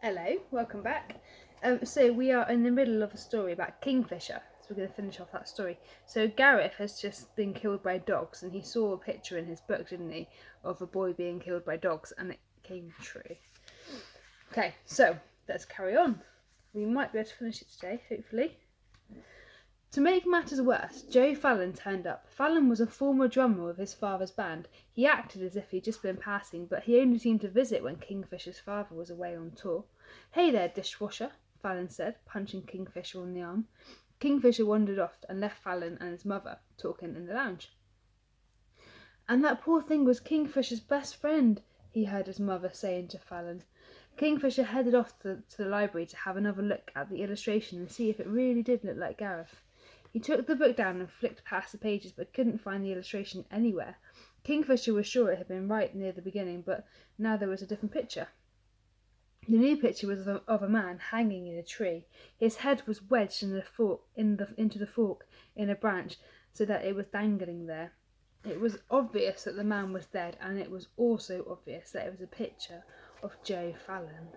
Hello, welcome back. So we are in the middle of a story about Kingfisher. So we're going to finish off that story. So Gareth has just been killed by dogs, and he saw a picture in his book, didn't he, of a boy being killed by dogs, and it came true. Okay, so let's carry on. We might be able to finish it today, hopefully. To make matters worse, Joe Fallon turned up. Fallon was a former drummer of his father's band. He acted as if he'd just been passing, but he only seemed to visit when Kingfisher's father was away on tour. "Hey there, dishwasher," Fallon said, punching Kingfisher on the arm. Kingfisher wandered off and left Fallon and his mother talking in the lounge. "And that poor thing was Kingfisher's best friend," he heard his mother saying to Fallon. Kingfisher headed off to the library to have another look at the illustration and see if it really did look like Gareth. He took the book down and flicked past the pages, but couldn't find the illustration anywhere. Kingfisher was sure it had been right near the beginning, but now there was a different picture. The new picture was of a man hanging in a tree. His head was wedged into the fork in a branch, so that it was dangling there. It was obvious that the man was dead, and it was also obvious that it was a picture of Joe Fallon.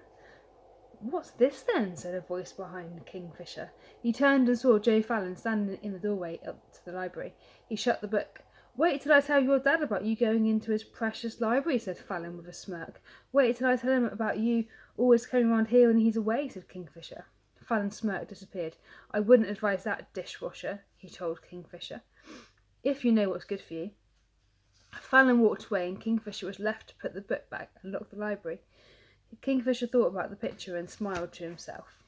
"What's this then?" said a voice behind Kingfisher. He turned and saw Joe Fallon standing in the doorway up to the library. He shut the book. "Wait till I tell your dad about you going into his precious library," said Fallon with a smirk. "Wait till I tell him about you always coming round here when he's away," said Kingfisher. Fallon's smirk disappeared. "I wouldn't advise that, dishwasher," he told Kingfisher, "if you know what's good for you." Fallon walked away, and Kingfisher was left to put the book back and lock the library. Kingfisher thought about the picture and smiled to himself.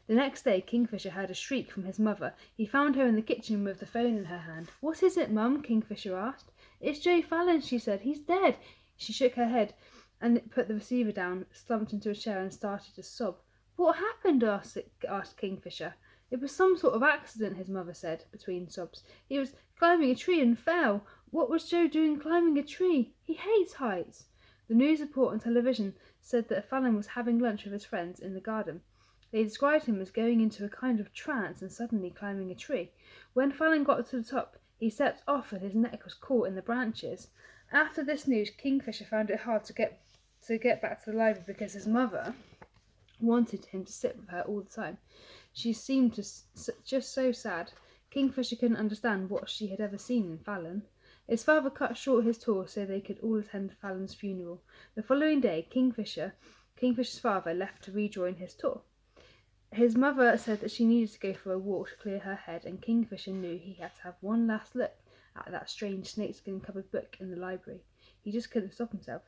The next day Kingfisher heard a shriek from his mother. He found her in the kitchen with the phone in her hand. "What is it, Mum?" Kingfisher asked. "It's Joe Fallon," she said. "He's dead." She shook her head and put the receiver down, slumped into a chair and started to sob. "What happened?" asked Kingfisher. "It was some sort of accident," his mother said, between sobs. "He was climbing a tree and fell." "What was Joe doing climbing a tree? He hates heights." The news report on television said that Fallon was having lunch with his friends in the garden. They described him as going into a kind of trance and suddenly climbing a tree. When Fallon got to the top, he stepped off and his neck was caught in the branches. After this news, Kingfisher found it hard to get back to the library because his mother wanted him to sit with her all the time. She seemed just so sad. Kingfisher couldn't understand what she had ever seen in Fallon. His father cut short his tour so they could all attend Fallon's funeral. The following day, Kingfisher's father left to rejoin his tour. His mother said that she needed to go for a walk to clear her head, and Kingfisher knew he had to have one last look at that strange snakeskin-covered book in the library. He just couldn't stop himself.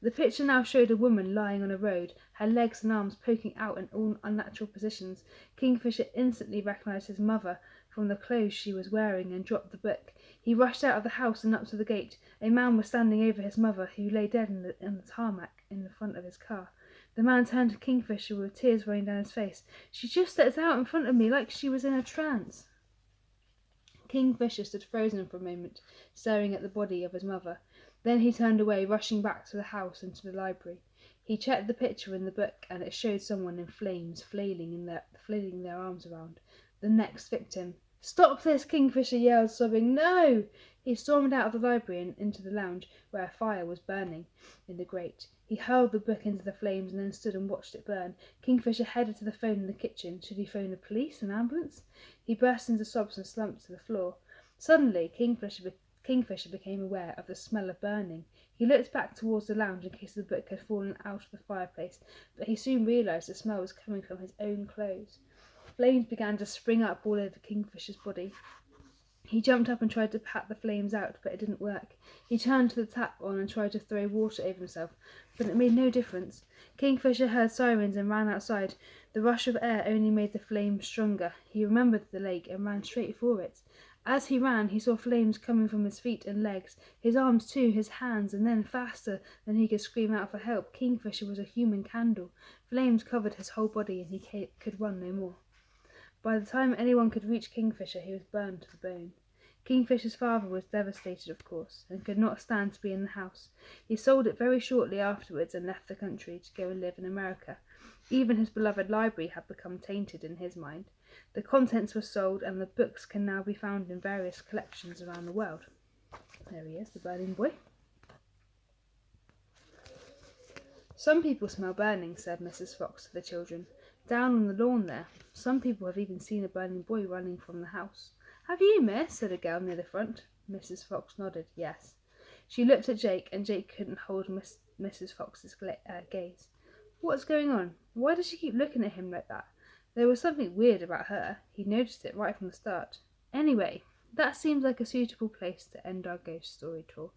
The picture now showed a woman lying on a road, her legs and arms poking out in all unnatural positions. Kingfisher instantly recognised his mother from the clothes she was wearing and dropped the book. He rushed out of the house and up to the gate. A man was standing over his mother, who lay dead in the tarmac in the front of his car. The man turned to Kingfisher with tears running down his face. "She just stepped out in front of me like she was in a trance." Kingfisher stood frozen for a moment, staring at the body of his mother. Then he turned away, rushing back to the house and to the library. He checked the picture in the book, and it showed someone in flames, flailing their arms around the next victim. "Stop this!" Kingfisher yelled, sobbing. "No!" He stormed out of the library and into the lounge, where a fire was burning in the grate. He hurled the book into the flames and then stood and watched it burn. Kingfisher headed to the phone in the kitchen. Should he phone the police, an ambulance? He burst into sobs and slumped to the floor. Suddenly, Kingfisher became aware of the smell of burning. He looked back towards the lounge in case the book had fallen out of the fireplace, but he soon realised the smell was coming from his own clothes. Flames began to spring up all over Kingfisher's body. He jumped up and tried to pat the flames out, but it didn't work. He turned the tap on and tried to throw water over himself, but it made no difference. Kingfisher heard sirens and ran outside. The rush of air only made the flames stronger. He remembered the lake and ran straight for it. As he ran, he saw flames coming from his feet and legs, his arms too, his hands, and then, faster than he could scream out for help, Kingfisher was a human candle. Flames covered his whole body, and he could run no more. By the time anyone could reach Kingfisher, he was burned to the bone. Kingfisher's father was devastated, of course, and could not stand to be in the house. He sold it very shortly afterwards and left the country to go and live in America. Even his beloved library had become tainted in his mind. The contents were sold, and the books can now be found in various collections around the world. There he is, the burning boy. Some people smell burning, said Mrs. Fox to the children. Down on the lawn there. Some people have even seen a burning boy running from the house. Have you, miss? Said a girl near the front. Mrs. Fox nodded, yes. She looked at Jake, and Jake couldn't hold Mrs. Fox's gaze. What's going on? Why does she keep looking at him like that? There was something weird about her. He noticed it right from the start. Anyway, that seems like a suitable place to end our ghost story tour,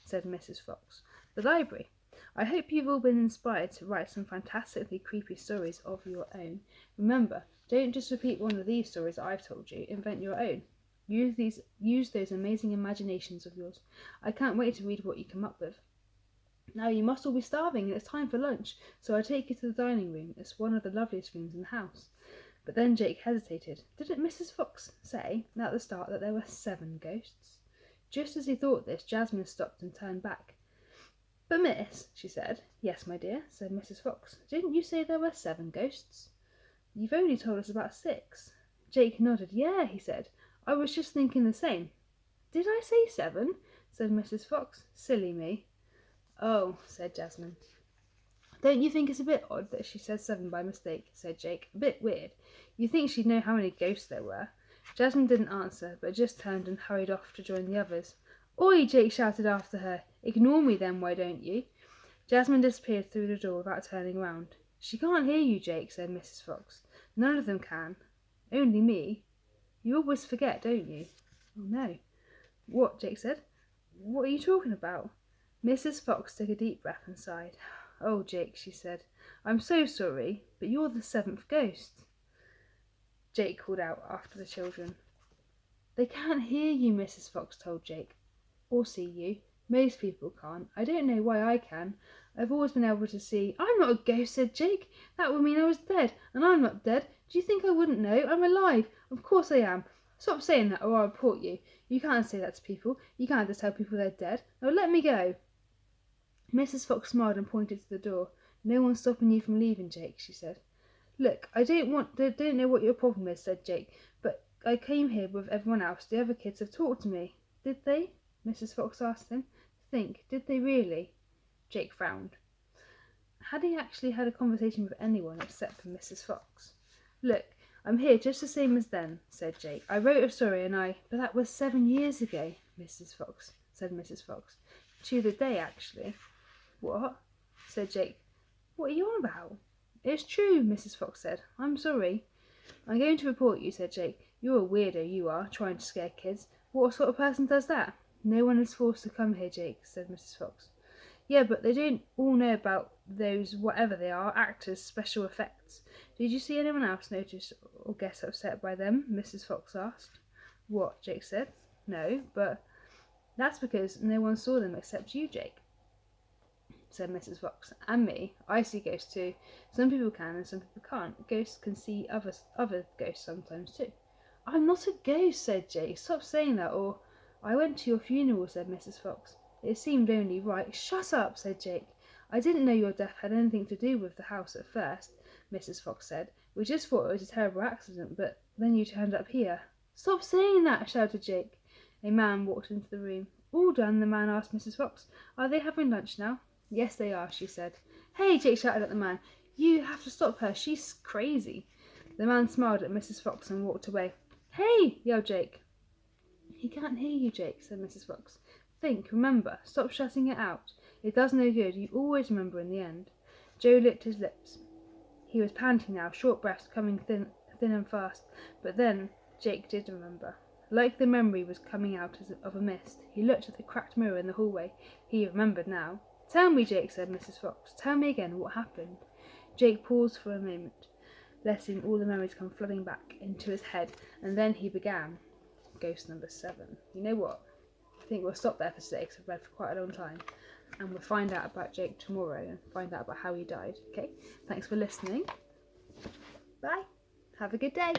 said Mrs. Fox. The library. I hope you've all been inspired to write some fantastically creepy stories of your own. Remember, don't just repeat one of these stories that I've told you. Invent your own. Use those amazing imaginations of yours. I can't wait to read what you come up with. Now you must all be starving and it's time for lunch, so I'll take you to the dining room. It's one of the loveliest rooms in the house. But then Jake hesitated. Didn't Mrs. Fox say at the start that there were 7 ghosts? Just as he thought this, Jasmine stopped and turned back. But miss, she said. Yes, my dear, said Mrs. Fox. Didn't you say there were 7 ghosts? You've only told us about 6. Jake nodded. Yeah, he said. I was just thinking the same. Did I say 7? Said Mrs. Fox. Silly me. Oh, said Jasmine. Don't you think it's a bit odd that she said 7 by mistake? Said Jake. A bit weird. You'd think she'd know how many ghosts there were. Jasmine didn't answer, but just turned and hurried off to join the others. Oi! Jake shouted after her. Ignore me then, why don't you? Jasmine disappeared through the door without turning round. She can't hear you, Jake, said Mrs. Fox. None of them can. Only me. You always forget, don't you? Oh, no. What? Jake said. What are you talking about? Mrs. Fox took a deep breath and sighed. Oh, Jake, she said. I'm so sorry, but you're the 7th ghost. Jake called out after the children. They can't hear you, Mrs. Fox told Jake. Or see you. Most people can't. I don't know why I can. I've always been able to see. I'm not a ghost, said Jake. That would mean I was dead, and I'm not dead. Do you think I wouldn't know? I'm alive. Of course I am. Stop saying that or I'll report you. You can't say that to people. You can't just tell people they're dead. Now let me go. Mrs. Fox smiled and pointed to the door. No one's stopping you from leaving, Jake, she said. Look, I don't know what your problem is, said Jake, but I came here with everyone else. The other kids have talked to me. Did they? Mrs. Fox asked him. Think, did they really? Jake frowned. Had he actually had a conversation with anyone except for Mrs. Fox? Look, I'm here just the same as then, said Jake. I wrote a story but that was 7 years ago, said Mrs. Fox. To the day, actually. What? Said Jake. What are you on about? It's true, Mrs. Fox said. I'm sorry. I'm going to report you, said Jake. You're a weirdo, you are, trying to scare kids. What sort of person does that? No one is forced to come here, Jake, said Mrs. Fox. Yeah, but they don't all know about those, whatever they are, actors, special effects. Did you see anyone else notice or get upset by them? Mrs. Fox asked. What? Jake said. No, but that's because no one saw them except you, Jake, said Mrs. Fox. And me. I see ghosts too. Some people can and some people can't. Ghosts can see other ghosts sometimes too. I'm not a ghost, said Jake. Stop saying that, or I went to your funeral, said Mrs. Fox. It seemed only right. Shut up, said Jake. I didn't know your death had anything to do with the house at first, Mrs. Fox said. We just thought it was a terrible accident, but then you turned up here. Stop saying that, shouted Jake. A man walked into the room. All done, the man asked Mrs. Fox. Are they having lunch now? Yes, they are, she said. Hey, Jake shouted at the man. You have to stop her. She's crazy. The man smiled at Mrs. Fox and walked away. Hey, yelled Jake. He can't hear you, Jake, said Mrs. Fox. Think, remember, stop shutting it out. It does no good. You always remember in the end. Joe licked his lips. He was panting now, short breaths coming thin and fast. But then Jake did remember. Like the memory was coming out of a mist. He looked at the cracked mirror in the hallway. He remembered now. Tell me, Jake, said Mrs. Fox. Tell me again what happened. Jake paused for a moment, letting all the memories come flooding back into his head, and then he began. Ghost number 7. You know what? I think we'll stop there for today because I've read for quite a long time. And we'll find out about Jake tomorrow and find out about how he died. Okay? Thanks for listening. Bye. Have a good day.